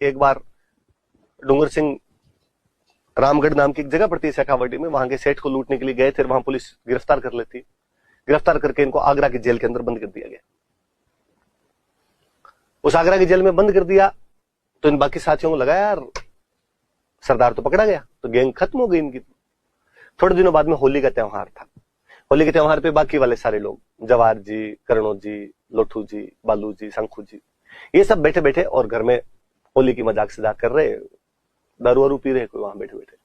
एक बार डूंगर सिंह रामगढ़ नाम की एक जगह पड़ती है शेखावाटी में, वहां के सेठ को लूटने के लिए गए थे, वहां पुलिस गिरफ्तार कर लेती, गिरफ्तार करके इनको आगरा की जेल के अंदर बंद कर दिया गया। उस आगरा की जेल में बंद कर दिया तो इन बाकी साथियों को लगा यार सरदार तो पकड़ा गया, तो गैंग खत्म हो गई इनकी। थोड़े दिनों बाद में होली का त्योहार था। होली के त्योहार पे बाकी वाले सारे लोग, जवाहर जी, करणो जी, लोठू जी, बालू जी, शंखू जी, ये सब बैठे बैठे और घर में होली की मजाक सजाक कर रहे, दारू वारू पी रहे कोई वहां बैठे बैठे।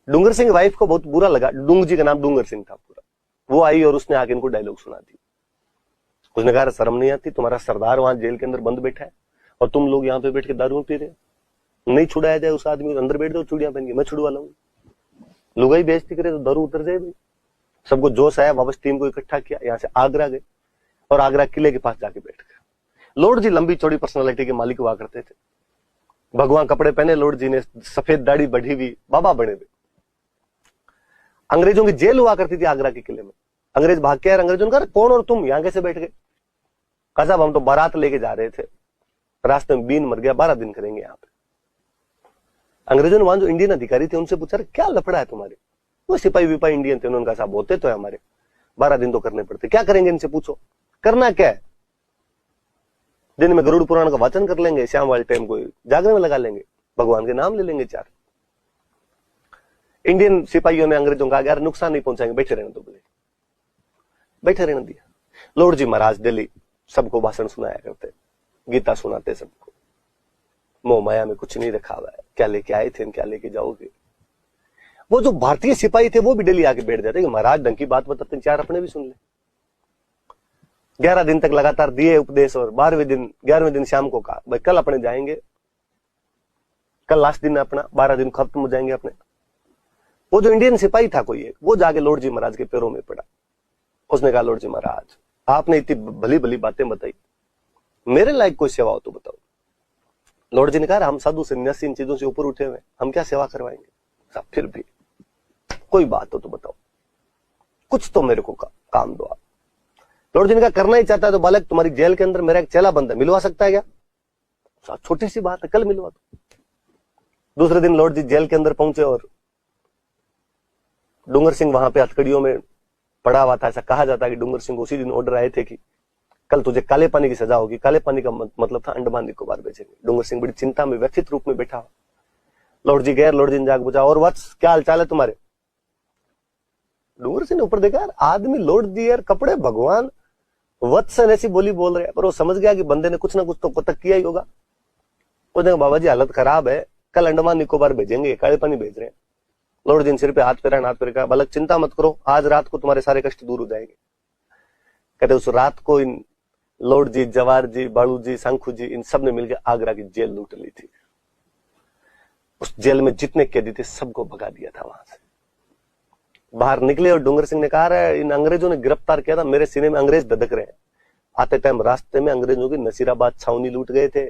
डूंगर सिंह वाइफ को बहुत बुरा लगा, डूंग जी का नाम डूंगर सिंह था पूरा, वो आई और उसने आके इनको डायलॉग सुना दी। उसने कहा शर्म नहीं आती, तुम्हारा सरदार वहां जेल के अंदर बंद बैठा है और तुम लोग यहाँ पे बैठ के दारू पी रहे हो, नहीं छुड़ाया जाए उस आदमी को, अंदर बैठ जाओ चूड़ियां पहन के, मैं छुड़वा लाऊंगा। लुगाई बेइज्जती करे तो दारू उतर जाए भाई। सबको जोश आया, वापस टीम को इकट्ठा किया, यहाँ से आगरा गए और आगरा किले के पास जाके बैठ गए। लॉर्ड जी लंबी चौड़ी पर्सनालिटी के मालिक हुआ करते थे, भगवान कपड़े पहने लॉर्ड जी ने, सफेद दाढ़ी बढ़ी हुई, बाबा बने हुए। अंग्रेजों की जेल हुआ करती थी आगरा के किले में। अंग्रेज भाग के आए, अंग्रेजों ने कहा कौन और तुम यहाँ कैसे बैठ गए? कहा साहब हम तो बारात लेके जा रहे थे, रास्ते में बीन मर गया, 12 दिन करेंगे यहाँ पे। अंग्रेजों ने वहां जो इंडियन अधिकारी थे उनसे पूछा क्या लफड़ा है तुम्हारे? वो सिपाही विपाही इंडियन थे, उन्होंने कहा साहब होते तो है हमारे, 12 दिन तो करने पड़ते, क्या करेंगे इनसे पूछो। करना क्या है? दिन में गरुड़ पुराण का वाचन कर लेंगे, शाम वाले टाइम को जागरण में लगा लेंगे, भगवान के नाम ले लेंगे 4। इंडियन सिपाहियों ने अंग्रेजों का यार नुकसान नहीं पहुंचाएंगे, बैठे रहने दो, बोले बैठे रहने दिया। लॉर्ड जी महाराज दिल्ली सबको भाषण सुनाया करते, गीता सुनाते सबको, मोह माया में कुछ नहीं रखा हुआ है, क्या लेके आए थे क्या लेके जाओगे। वो जो भारतीय सिपाही थे वो भी दिल्ली आके बैठ जाते कि महाराज ढंग की बात बताते, 4 अपने भी सुन ले। 11 दिन तक लगातार दिए उपदेश और 11वें दिन शाम को कहा भाई कल अपने जाएंगे, कल लास्ट दिन अपना, 12 दिन खत्म हो जाएंगे अपने। वो जो इंडियन सिपाही था कोई एक, वो जाके लॉर्ड जी महाराज के पैरों में पड़ा। उसने कहा लॉर्ड जी महाराज आपने इतनी भली भली बातें बताई, मेरे लायक कोई सेवा हो तो बताओ। लॉर्ड जी ने कहा हम साधु सन्यासी इन चीजों से ऊपर उठे हुए, हम क्या सेवा करवाएंगे? साहब फिर भी कोई बात हो तो बताओ, कुछ तो मेरे को काम दो आप। लॉर्ड जी ने कहा करना ही चाहता है तो बालक तुम्हारी जेल के अंदर मेरा एक चेला बंद है, मिलवा सकता है क्या? छोटी सी बात है, कल मिलवा दो। दूसरे दिन लॉर्ड जी जेल के अंदर पहुंचे और डूंगर सिंह वहां पे हथकड़ियों में पड़ा हुआ था। ऐसा कहा जाता है कि डूंगर सिंह को उसी दिन ऑर्डर आए थे कि कल तुझे काले पानी की सजा होगी। काले पानी का मतलब था अंडमान निकोबार भेजेंगे। डूंगर सिंह बड़ी चिंता में व्यथित रूप में बैठा हुआ। लॉर्ड जी गए, लॉर्ड जी ने जाकर पूछा और वत्स क्या हाल चाल है तुम्हारे? डूंगर सिंह ने ऊपर देखा, यार आदमी लॉर्ड जी यार कपड़े भगवान, वत्सन ऐसी बोली बोल रहे हैं, पर वो समझ गया कि बंदे ने कुछ ना कुछ तो कोतक किया ही होगा। उसने कहा बाबा जी हालत खराब है, कल अंडमान निकोबार भेजेंगे, काले पानी भेज रहे हैं। लॉर्ड जी ने सिर पे हाथ फेरा, हाथ फेर कहा बालक चिंता मत करो, आज रात को तुम्हारे सारे कष्ट दूर हो जाएंगे। कहते उस रात को इन लॉर्ड जी, जवाहर जी, बालू जी, शंखू जी, इन सब ने मिलकर आगरा की जेल लूट ली थी। उस जेल में जितने कैदी थे सबको भगा दिया था वहां से। बाहर निकले और डूंगर सिंह ने कहा इन अंग्रेजों ने गिरफ्तार किया था, मेरे सीने में अंग्रेज धधक रहे हैं। आते टाइम रास्ते में अंग्रेजों की नसीराबाद छावनी लूट गए थे।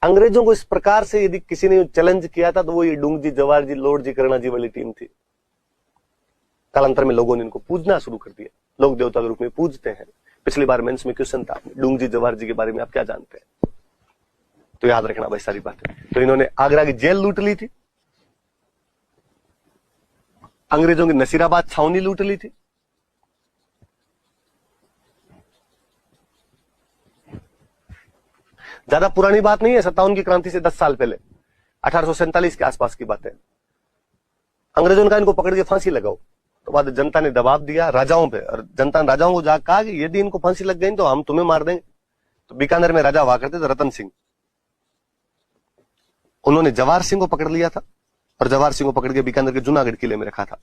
अंग्रेजों को इस प्रकार से यदि किसी ने चैलेंज किया था तो वो ये डूंग जी, जवाहर जी, लॉर्ड जी, करुणा जी वाली टीम थी। कालांतर में लोगों ने इनको पूजना शुरू कर दिया, लोग देवता के रूप में पूजते हैं। पिछली बार मेंस में क्वेश्चन था डूंग जी, जवाहर जी के बारे में आप क्या जानते हैं, तो याद रखना भाई सारी बातें। तो इन्होंने आगरा की जेल लूट ली थी, अंग्रेजों की नसीराबाद छावनी लूट ली थी, ज्यादा पुरानी बात नहीं है, 57 की क्रांति से 10 साल पहले, 1847 के आसपास की बात है। अंग्रेजों ने कहा इनको पकड़ के फांसी लगाओ, तो बाद जनता ने दबाव दिया राजाओं पे, और जनता ने राजाओं को जाकर कहा कि यदि इनको फांसी लग गई तो हम तुम्हें मार देंगे। तो बीकानेर में राजा हुआ करते थे रतन सिंह, उन्होंने जवाहर सिंह को पकड़ लिया था और जवाहर सिंह को पकड़ के बीकानेर के जूनागढ़ किले में रखा था।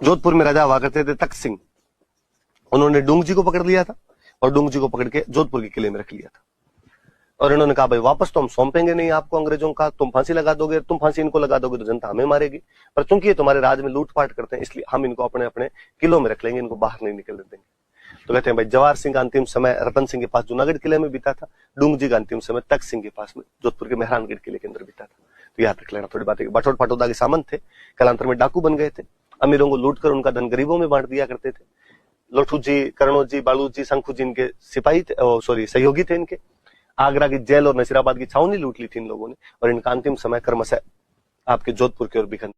जोधपुर में राजा हुआ करते थे तख्त सिंह, उन्होंने डूंग जी को पकड़ लिया था और डूंग जी को पकड़ के जोधपुर के किले में रख लिया था। और इन्होंने कहा भाई वापस तो हम सौंपेंगे नहीं आपको अंग्रेजों का, तुम फांसी लगा दोगे, तुम फांसी इनको लगा दोगे तो जनता हमें मारेगी, पर चूंकि ये तुम्हारे राज में लूटपाट करते हैं इसलिए हम इनको अपने अपने किलों में रख लेंगे, इनको बाहर नहीं निकलने देंगे। तो कहते हैं भाई जवाहर सिंह का अंतिम समय रतन सिंह के पास जूनागढ़ किले में बीता था, डूंग जी का अंतिम समय तख्त सिंह के पास में जोधपुर के मेहरानगढ़ किले के अंदर बीता था। तो याद रख लेना थोड़ी बातें। बाठोट फाटोदा के सामंत थे, कालांतर में डाकू बन गए थे, अमीरों को लूट कर उनका धन गरीबों में बांट दिया करते थे। लोठू जी, करणोज जी, बालू जी, शंखू जी इनके सिपाही थे, सहयोगी थे इनके। आगरा की जेल और नसीराबाद की छावनी लूट ली थी इन लोगों ने, और इनका अंतिम समय क्रमशः आपके जोधपुर की ओर बिखर